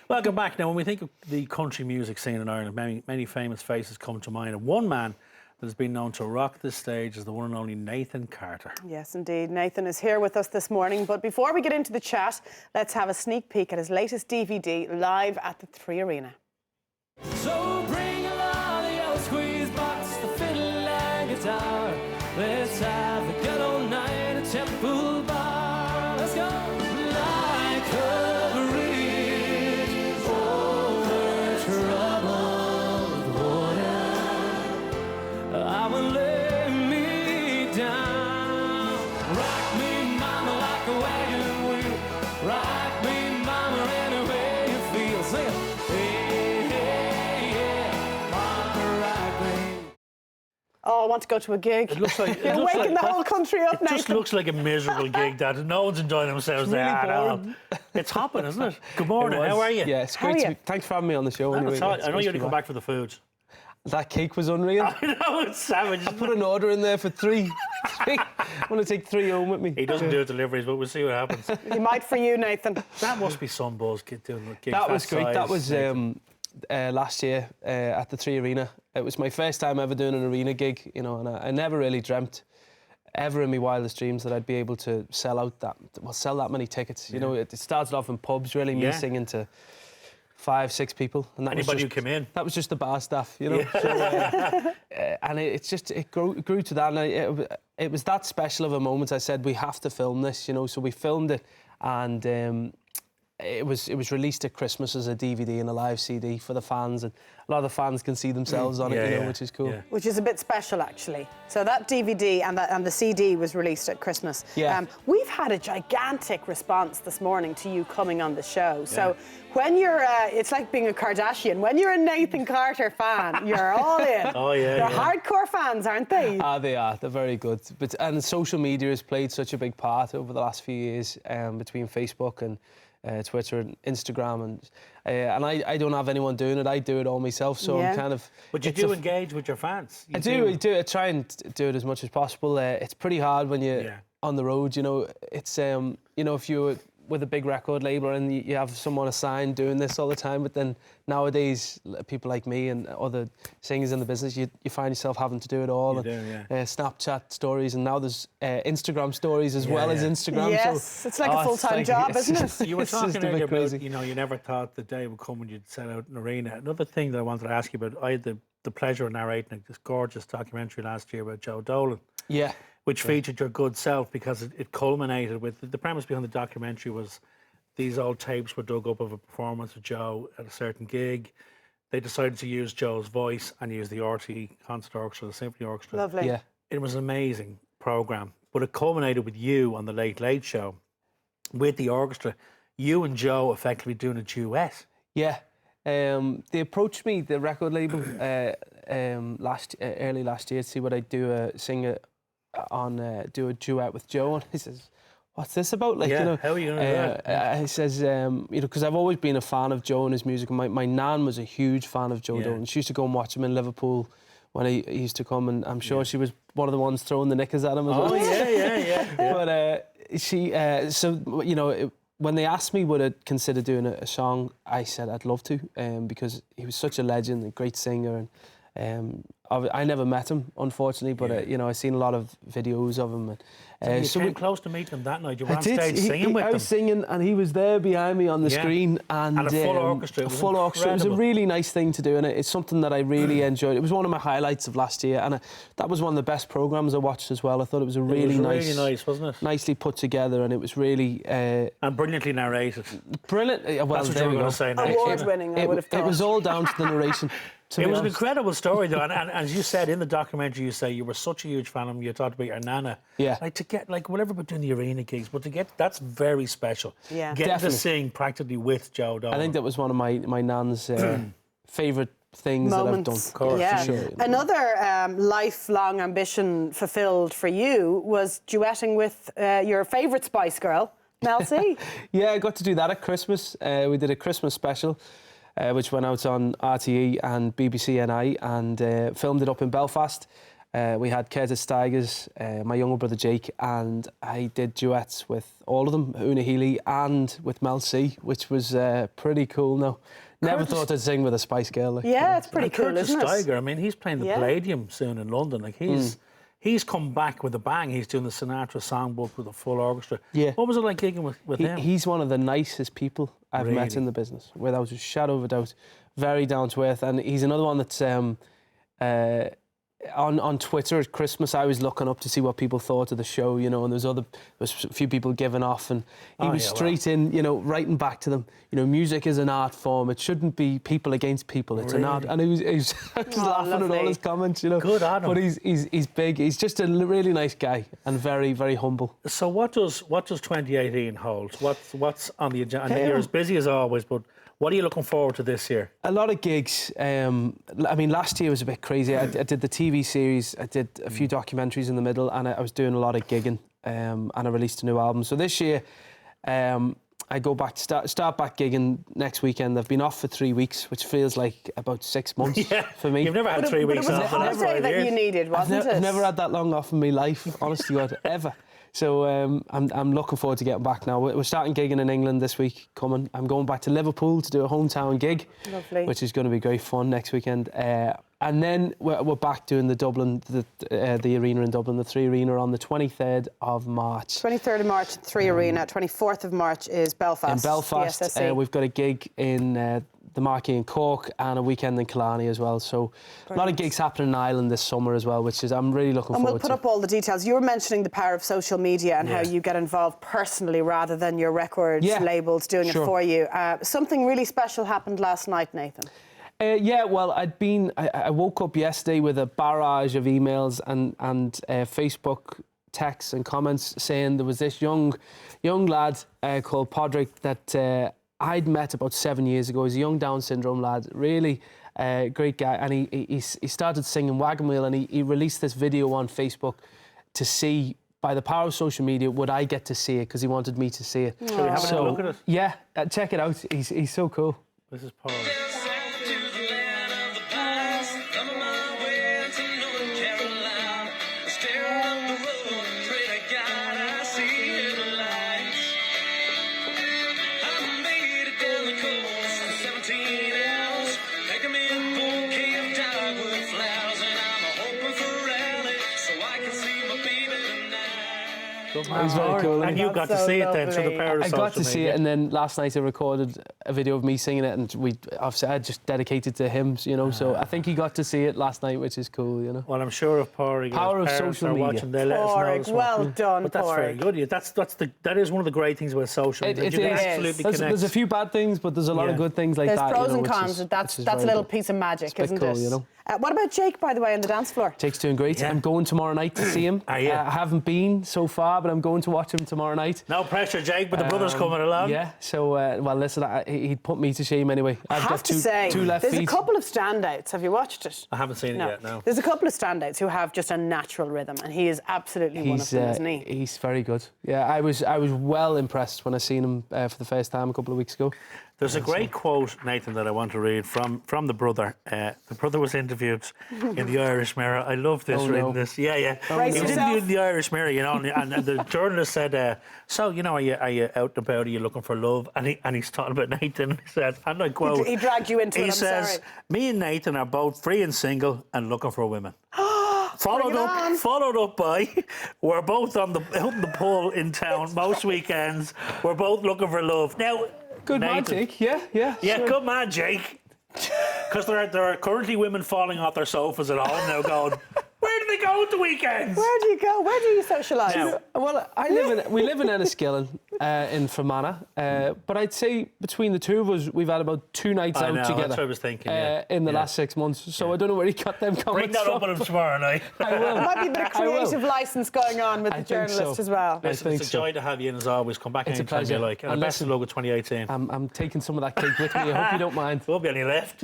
Welcome back. Now, when we think of the country music scene in Ireland, many famous faces come to mind. And one man that has been known to rock this stage is the one and only Nathan Carter. Yes, indeed. Nathan is here with us this morning. But before we get into the chat, let's have a sneak peek at his latest DVD live at the Three Arena. So bring along the old squeeze box, the fiddle and guitar. Let's have a good old night at Temple Bar. Let's go. Like a bridge over troubled water, I will lay me down. Rock me, mama, like a wagon wheel. Rock me, mama, any way you feel. Sing it. Oh, I want to go to a gig. It looks like You're waking the whole country up, It just Nathan. looks like a miserable gig, Dad. No one's enjoying themselves there at all. It's hopping, isn't it? Good morning. How are you? Yeah, it's How are great to you? be. Thanks for having me on the show. Anyway. I know you only come back for the food. That cake was unreal. I know, it's savage. I put an order in there for three. I want to take 3 home with me. He doesn't do deliveries, but we'll see what happens. He might for you, Nathan. That must be some buzz, doing gigs That was great. size. That was last year at the Three Arena. It was my first time ever doing an arena gig, you know, and I never really dreamt ever in my wildest dreams that I'd be able to sell that many tickets. You know, it started off in pubs, really, me singing to 5-6 people, and that Anybody was who came in. That was just the bar staff, you know. Yeah. So, and it grew to that, and it was that special of a moment. I said we have to film this, you know. So we filmed it, and it was released at Christmas as a DVD and a live CD for the fans, and a lot of the fans can see themselves on it, you know, which is cool. Yeah. Which is a bit special, actually. So that DVD and the CD was released at Christmas. Yeah. We've had a gigantic response this morning to you coming on the show. So when you're, it's like being a Kardashian. When you're a Nathan Carter fan, you're all in. Oh, yeah, They're hardcore fans, aren't they? They are. They're very good. And social media has played such a big part over the last few years between Facebook and Twitter and Instagram, and I don't have anyone doing it. I do it all myself, so I'm kind of. But you do engage with your fans. I do. I try and do it as much as possible. It's pretty hard when you're on the road. You know, it's you know, if you're with a big record label and you have someone assigned doing this all the time, but then nowadays people like me and other singers in the business, you find yourself having to do it all. Snapchat stories, and now there's Instagram stories as well as Instagram. Yes, so, it's like a full-time job, isn't it? You were It's just talking a bit earlier about, crazy. you know, you never thought the day would come when you'd set out an arena. Another thing that I wanted to ask you about, I had the pleasure of narrating this gorgeous documentary last year about Joe Dolan. Yeah. Which featured your good self, because it culminated with the premise behind the documentary was these old tapes were dug up of a performance of Joe at a certain gig. They decided to use Joe's voice and use the RTE Concert Orchestra, the Symphony Orchestra. Lovely. Yeah. It was an amazing programme, but it culminated with you on the Late Late Show with the orchestra. You and Joe effectively doing a duet. Yeah. They approached me, the record label, early last year to see what I'd do, do a duet with Joe, and he says, "What's this about?" Like, you know, how are you going to do that? He says, you know, because I've always been a fan of Joe and his music. My nan was a huge fan of Joe Dolan. She used to go and watch him in Liverpool when he used to come, and I'm sure she was one of the ones throwing the knickers at him as well. Oh yeah. But so you know, when they asked me would I consider doing a song, I said I'd love to, because he was such a legend, a great singer, and I never met him, unfortunately, but you know, I've seen a lot of videos of him. And, so you came close to meeting him that night. You were on stage singing with I them. was singing, and he was there behind me on the screen, and a full orchestra. A full orchestra. It was a really nice thing to do, and it's something that I really enjoyed. It was one of my highlights of last year, and that was one of the best programs I watched as well. I thought it was really nice, wasn't it? Nicely put together, and it was really and brilliantly narrated. brilliant. Well, That's what you were going to say. Award-winning, I would have thought. It was all down to the narration. It was an incredible story, though, and as you said in the documentary, you say you were such a huge fan of him. You talked about your nana. Yeah. Like to get whatever about doing the arena gigs, but to get that's very special. Yeah. Getting Definitely. to sing practically with Joe Dolan. I think that was one of my nan's favourite things Moments. that I've done. Of course, yeah. for sure. Another lifelong ambition fulfilled for you was duetting with your favourite Spice Girl, Mel C. Yeah, I got to do that at Christmas. We did a Christmas special, which went out on RTE and BBC NI, and filmed it up in Belfast. We had Curtis Stigers, my younger brother Jake, and I did duets with all of them, Una Healy and with Mel C, which was pretty cool. No, never thought I'd sing with a Spice Girl. Like, Yeah, it's pretty And cool, Curtis isn't it? Steiger, I mean, he's playing the Yeah. Palladium soon in London. Like he's come back with a bang. He's doing the Sinatra songbook with a full orchestra. Yeah. What was it like gigging with him? He's one of the nicest people I've met Really? in the business, without a shadow of a doubt. Very down to earth, and he's another one that's on Twitter at Christmas. I was looking up to see what people thought of the show, you know, and there's a few people giving off, and he was straight in, you know, writing back to them. You know, music is an art form. It shouldn't be people against people. It's an art, and he was I was laughing at all lovely. his comments, you know. Good on him. But he's big. He's just a really nice guy and very, very humble. So what does 2018 hold? What's on the agenda? And you're as busy as always, but what are you looking forward to this year? A lot of gigs. I mean, last year was a bit crazy. I did the TV series, I did a few documentaries in the middle, and I was doing a lot of gigging, and I released a new album. So this year, I go back to start back gigging next weekend. I've been off for 3 weeks, which feels like about 6 months for me. You've never had But 3 it weeks was a off in over holiday 5 that years. you needed, wasn't it? I've never had that long off in my life, honestly, God, ever. So I'm looking forward to getting back now. We're starting gigging in England this week coming. I'm going back to Liverpool to do a hometown gig, Lovely. which is going to be great fun next weekend. And then we're back doing the Dublin, the arena in Dublin, the 3 Arena on the 23rd of March. 23rd of March, 3 Arena. 24th of March is Belfast. In Belfast, the SSE. we've got a gig in the Marquee in Cork and a weekend in Killarney as well. So a lot of gigs happening in Ireland this summer as well, which is I'm really looking And we'll forward put to. up all the details. You were mentioning the power of social media and how Yeah. you get involved personally rather than your records Yeah, labels doing it sure. for you. Something really special happened last night, Nathan. Yeah, well, I woke up yesterday with a barrage of emails and Facebook texts and comments saying there was this young lad called Podrick that I'd met about 7 years ago. He's a young Down syndrome lad, really great guy, and he started singing Wagon Wheel, and he released this video on Facebook to see. By the power of social media, would I get to see it? Because he wanted me to see it. Shall we have a look at it? Yeah, check it out. He's so cool. This is Paul. He's very cool. And you got to That's so see it then through the lovely. power of I social got to see media. it, and then last night I recorded a video of me singing it, and I just dedicated to him, you know. So I think he got to see it last night, which is cool, you know. Well, I'm sure if Pádraig and Power his of parents social are media. watching, they'll let us know. Pádraig, as well. well done, But that's very Pádraig. good. Yeah, that is one of the great things about social media. It You can is. absolutely There's connect. a few bad things, but there's a lot of Yeah. good things like There's that. pros you know, and which cons. is- That's which is a very little good. piece of magic, It's a bit isn't cool, it? you know. What about Jake, by the way, on the dance floor? Jake's doing great. Yeah. I'm going tomorrow night to see him. Are you? I haven't been so far, but I'm going to watch him tomorrow night. No pressure, Jake, but the brother's coming along. Yeah, so, well, listen, he'd put me to shame anyway. I I've have got to say, two left there's feet. a couple of standouts. Have you watched it? I haven't seen it yet, no. There's a couple of standouts who have just a natural rhythm, and he is absolutely one of them, isn't he? He's very good. Yeah, I was well impressed when I seen him for the first time a couple of weeks ago. There's a great quote, Nathan, that I want to read from the brother. The brother was interviewed in the Irish Mirror. I love this, Oh, reading no. this. Yeah. Brace He was yourself. interviewed in the Irish Mirror, you know, and the journalist said, so, you know, are you out and about? Are you looking for love? And he's talking about Nathan. And he said, and I quote, He dragged you into it, he I'm says, sorry. me and Nathan are both free and single and looking for women. Followed up by, we're both out in the pub in town most weekends. We're both looking for love. Now, Good man, Nathan, Jake. Yeah. yeah, sure. good man, Jake. Because there are currently women falling off their sofas at home now going, where do they go at the weekends? Where do you go? Where do you socialise? Now- Well, we live in Enniskillen in Fermanagh, but I'd say between the two of us, we've had about 2 nights I out know, together. that's what I was thinking, yeah. In the Yeah. last 6 months. So I don't know where he got them comments Bring that from. up on him tomorrow night. I will. There might be a bit of I will. creative licence going on with I the think journalist so. as well. I Listen, think it's a so. joy to have you in as always. Come back It's a anytime you pleasure. like. And And best of listen, luck with 2018. I'm taking some of that cake with me. I hope you don't mind. Won't be any left.